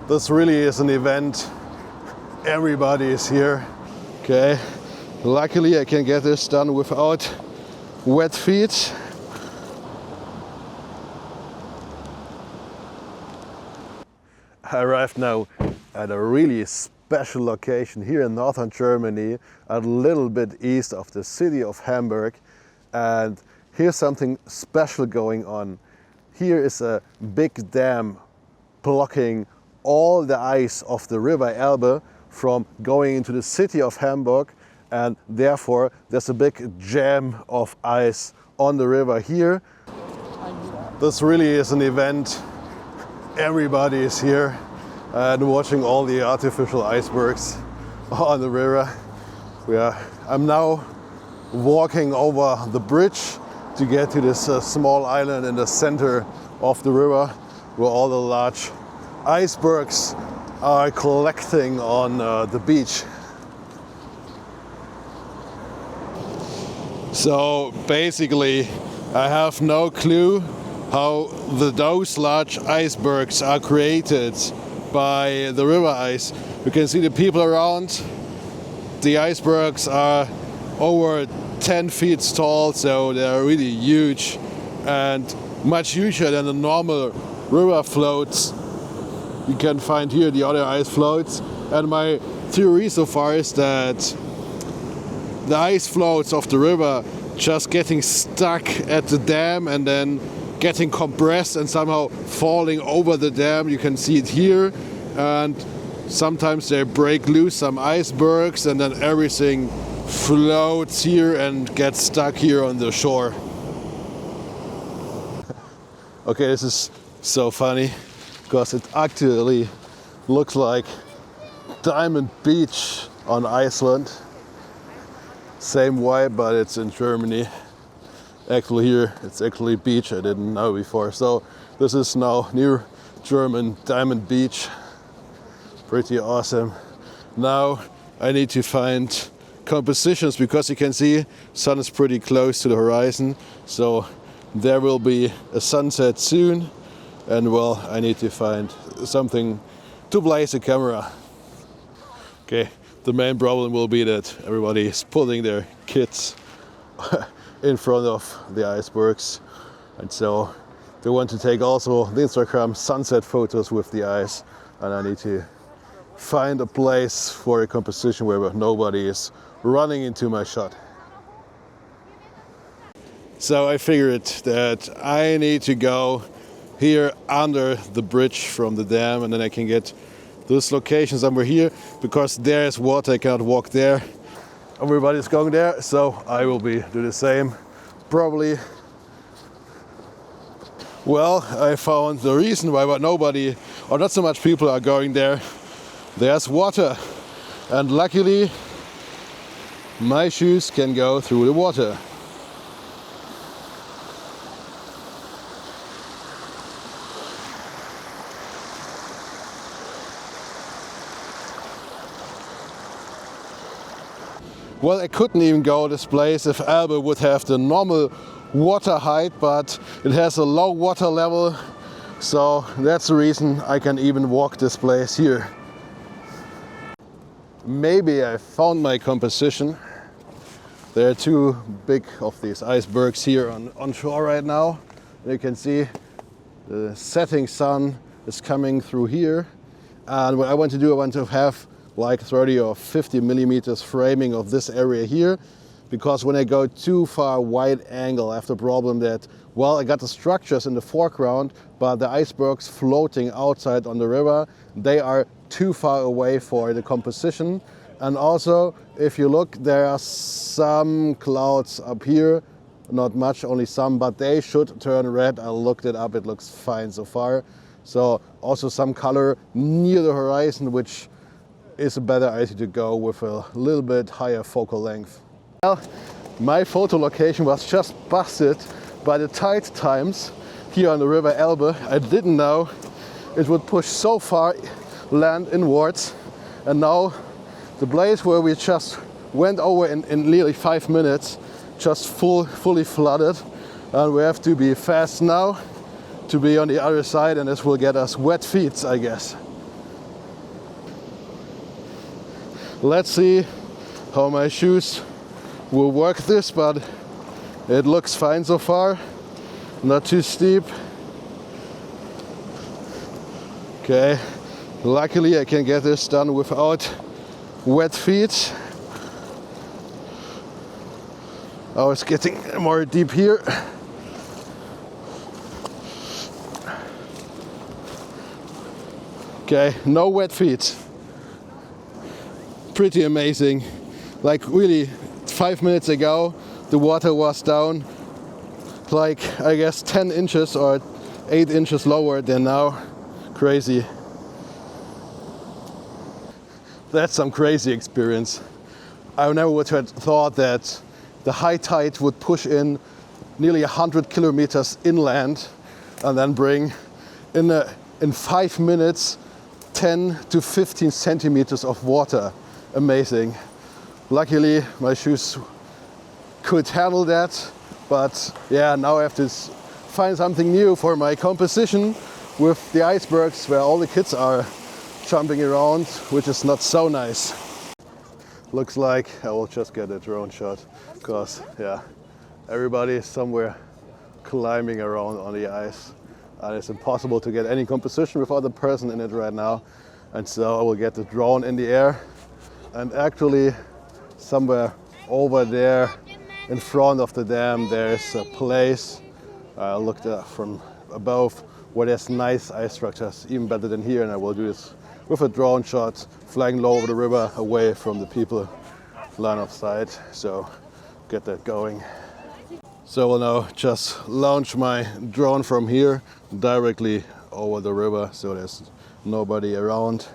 This really is an event. Everybody is here. Okay. Luckily I can get this done without wet feet. I arrived now at a really special location here in northern Germany, a little bit east of the city of Hamburg. And here's something special going on. Here is a big dam blocking all the ice of the river Elbe from going into the city of Hamburg, and therefore there's a big jam of ice on the river here. This really is an event. Everybody is here and watching all the artificial icebergs on the river. I'm now walking over the bridge to get to this small island in the center of the river where all the large icebergs are collecting on the beach. So basically I have no clue how those large icebergs are created by the river ice. You can see the people around. The icebergs are over 10 feet tall, so they're really huge and much huger than the normal river floats you can find here, the other ice floats. And my theory so far is that the ice floats of the river just getting stuck at the dam and then getting compressed and somehow falling over the dam. You can see it here, and sometimes they break loose some icebergs and then everything floats here and gets stuck here on the shore. Okay, this is so funny because it actually looks like Diamond Beach on Iceland. Same vibe, but it's in Germany. Actually here it's actually beach, I didn't know before. So this is now near German Diamond Beach. Pretty awesome. Now I need to find compositions because you can see sun is pretty close to the horizon. So there will be a sunset soon. And well, I need to find something to place the camera. Okay, the main problem will be that everybody is pulling their kids in front of the icebergs. And so they want to take also the Instagram sunset photos with the ice. And I need to find a place for a composition where nobody is running into my shot. So I figured that I need to go here under the bridge from the dam, and then I can get this location somewhere here because there is water. I cannot walk there. Everybody's going there, so I will do the same probably. Well, I found the reason why nobody or not so much people are going there. There's water, and luckily my shoes can go through the water. Well, I couldn't even go this place if Elbe would have the normal water height, but it has a low water level, so that's the reason I can even walk this place here. Maybe I found my composition. There are two big of these icebergs here on shore right now. And you can see the setting sun is coming through here. And what I want to do, I want to have like 30 or 50 millimeters framing of this area here, because when I go too far wide angle, I have the problem that, well, I got the structures in the foreground, but the icebergs floating outside on the river, they are too far away for the composition. And also, if you look, there are some clouds up here, not much, only some, but they should turn red. I looked it up, it looks fine so far. So also some color near the horizon, which is a better idea to go with a little bit higher focal length. Well, my photo location was just busted by the tide times here on the river Elbe. I didn't know it would push so far land inwards, and now the place where we just went over in nearly 5 minutes just fully flooded, and we have to be fast now to be on the other side, and this will get us wet feet, I guess. Let's see how my shoes will work this, but it looks fine so far. Not too steep. Okay, luckily I can get this done without wet feet. Oh, it's getting more deep here. Okay, no wet feet. Pretty amazing. Like really, 5 minutes ago, the water was down like, I guess, 10 inches or 8 inches lower than now. Crazy. That's some crazy experience. I never would have thought that the high tide would push in nearly 100 kilometers inland and then bring in 5 minutes 10 to 15 centimeters of water. Amazing. Luckily my shoes could handle that, but yeah, now I have to find something new for my composition with the icebergs where all the kids are jumping around, which is not so nice. Looks like I will just get a drone shot because yeah, everybody is somewhere climbing around on the ice. And it's impossible to get any composition without the person in it right now. And so I will get the drone in the air. And actually somewhere over there in front of the dam there's a place I looked at from above where there's nice ice structures, even better than here, and I will do this with a drone shot flying low over the river away from the people line of sight. So get that going. So I will now just launch my drone from here directly over the river so there's nobody around,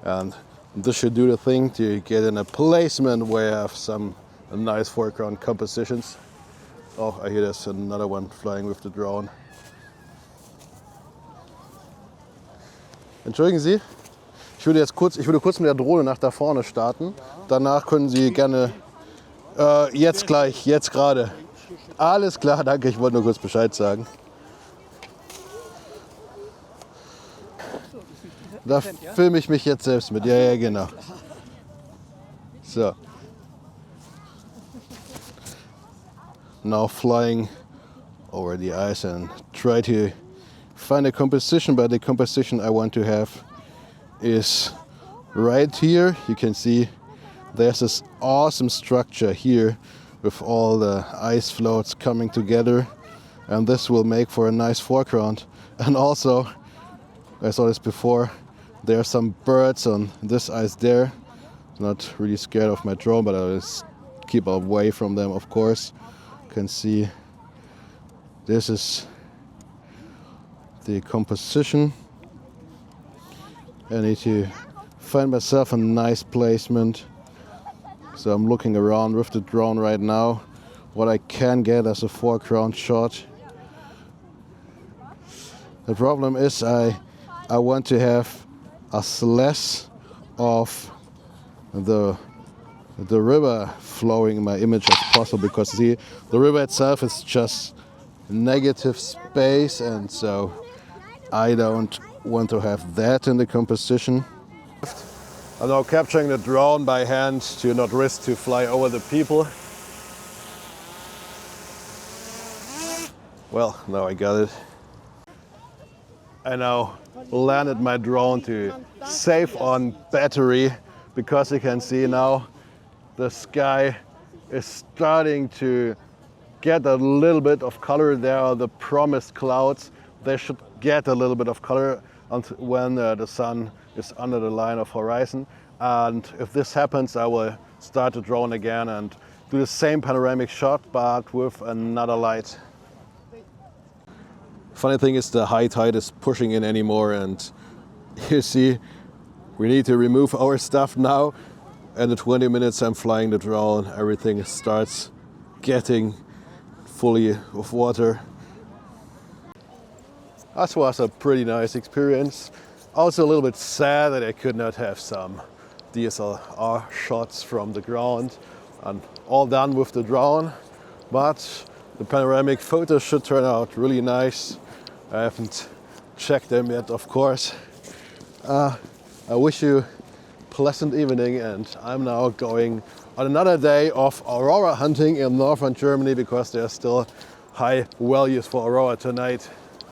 and this should do the thing to get in a placement where I have some nice foreground compositions. Oh, I hear there's another one flying with the drone. Entschuldigen Sie, ich würde kurz mit der Drohne nach da vorne starten. Danach können Sie gerne, jetzt gleich, jetzt gerade. Alles klar, danke, ich wollte nur kurz Bescheid sagen. Da filme ich mich jetzt selbst mit, ja, genau. So. Now flying over the ice and try to find a composition, but the composition I want to have is right here. You can see there's this awesome structure here with all the ice floats coming together, and this will make for a nice foreground. And also, I saw this before, there are some birds on this ice there. Not really scared of my drone, but I'll just keep away from them, of course. You can see this is the composition. I need to find myself a nice placement. So I'm looking around with the drone right now, what I can get as a foreground shot. The problem is I want to have as less of the river flowing in my image as possible, because the river itself is just negative space, and so I don't want to have that in the composition. I'm now capturing the drone by hand to not risk to fly over the people. Well, now I got it. I now landed my drone to save on battery, because you can see now the sky is starting to get a little bit of color. There are the promised clouds. They should get a little bit of color when the sun is under the line of horizon. And if this happens, I will start the drone again and do the same panoramic shot, but with another light. Funny thing is, the high tide is pushing in anymore, and you see we need to remove our stuff now. And in 20 minutes I'm flying the drone, everything starts getting fully of water. That was a pretty nice experience. Also a little bit sad that I could not have some DSLR shots from the ground, and all done with the drone. But the panoramic photos should turn out really nice. I haven't checked them yet, of course. I wish you a pleasant evening, and I'm now going on another day of aurora hunting in northern Germany because there's still high values for aurora tonight.